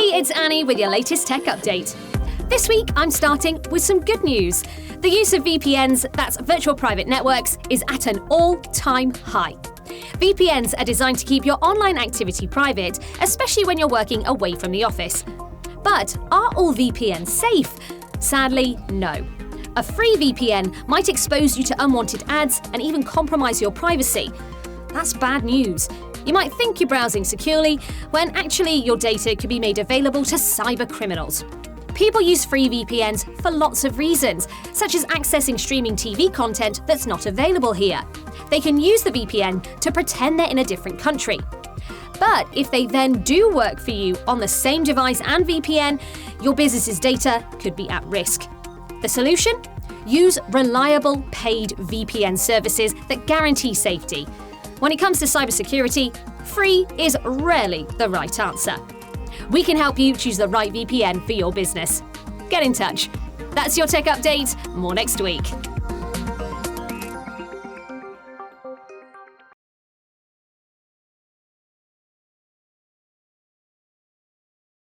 Hey, it's Annie with your latest tech update. This week, I'm starting with some good news. The use of VPNs, that's virtual private networks, is at an all-time high. VPNs are designed to keep your online activity private, especially when you're working away from the office. But are all VPNs safe? Sadly, no. A free VPN might expose you to unwanted ads and even compromise your privacy. That's bad news. You might think you're browsing securely, when actually your data could be made available to cyber criminals. People use free VPNs for lots of reasons, such as accessing streaming TV content that's not available here. They can use the VPN to pretend they're in a different country. But if they then do work for you on the same device and VPN, your business's data could be at risk. The solution? Use reliable paid VPN services that guarantee safety. When it comes to cybersecurity, free is rarely the right answer. We can help you choose the right VPN for your business. Get in touch. That's your tech update. More next week.